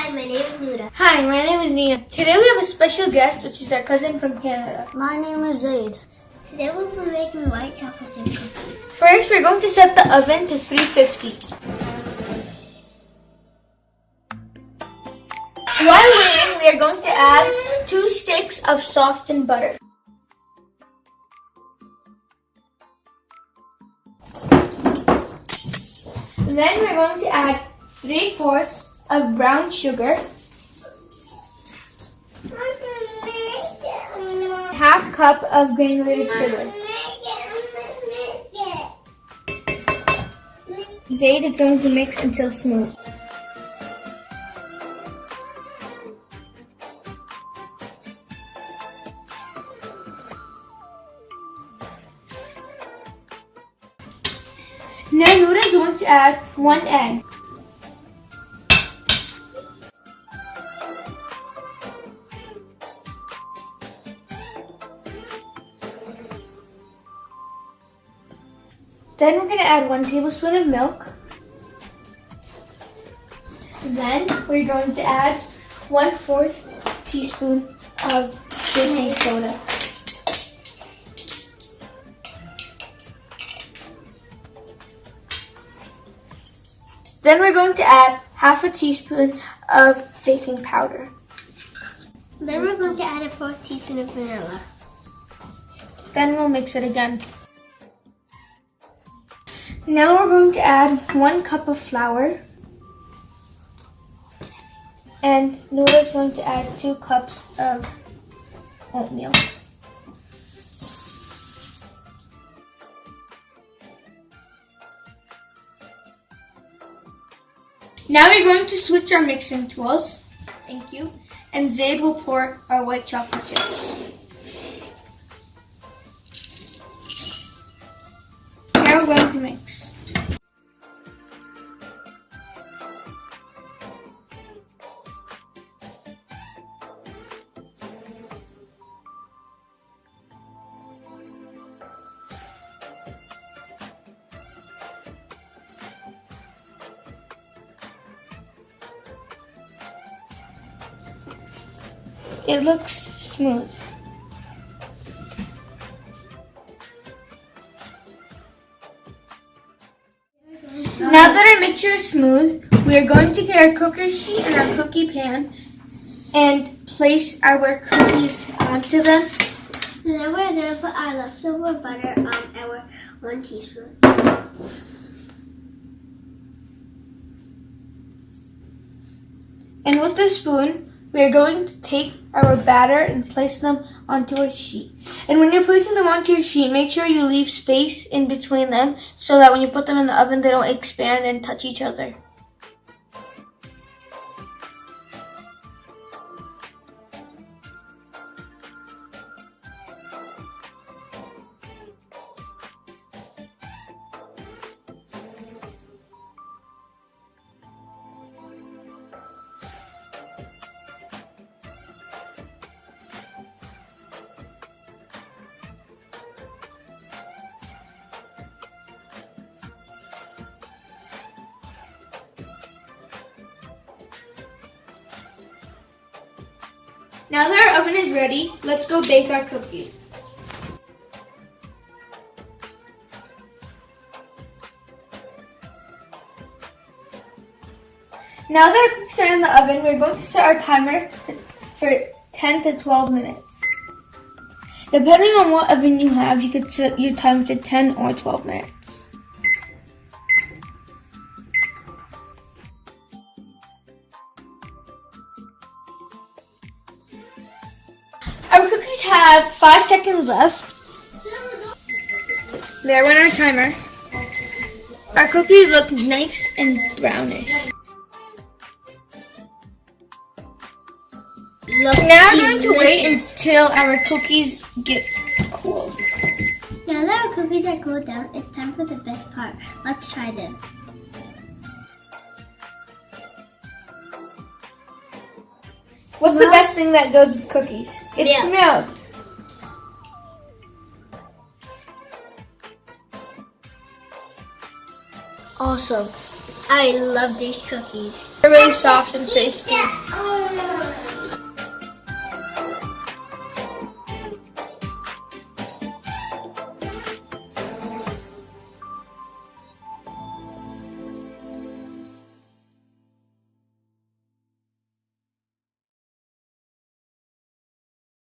Hi, my name is Nura. Hi, my name is Neeya. Today we have a special guest, which is our cousin from Canada. My name is Zaid. Today we'll be making white chocolate chip cookies. First, we're going to set the oven to 350. While waiting, we are going to add 2 sticks of softened butter. Then we're going to add 3/4 of brown sugar, half cup of granulated sugar. Zaid is going to mix until smooth. Now Nura is going to add 1 egg. Then we're going to add 1 tablespoon of milk. Then we're going to add 1/4 teaspoon of baking soda. Then we're going to add 1/2 teaspoon of baking powder. Then we're going to add a 4th teaspoon of vanilla. Then we'll mix it again. Now we're going to add 1 cup of flour. And Nura is going to add 2 cups of oatmeal. Now we're going to switch our mixing tools. Thank you. And Zaid will pour our white chocolate chips. Now we're going to mix. It looks smooth. Now that our mixture is smooth, we are going to get our cooker sheet and our cookie pan and place our cookies onto them. So then we're going to put our leftover butter on our 1 teaspoon. And with the spoon, we are going to take our batter and place them onto a sheet. And when you're placing them onto your sheet, make sure you leave space in between them so that when you put them in the oven, they don't expand and touch each other. Now that our oven is ready, let's go bake our cookies. Now that our cookies are in the oven, we're going to set our timer for 10 to 12 minutes. Depending on what oven you have, you could set your timer to 10 or 12 minutes. Our cookies have 5 seconds left. There went our timer. Our cookies look nice and brownish. Now we're going to wait until our cookies get cool. Now that our cookies are cooled down, it's time for the best part. Let's try them. What's the best thing that goes with cookies? It's milk. Awesome. I love these cookies. They're really soft and tasty.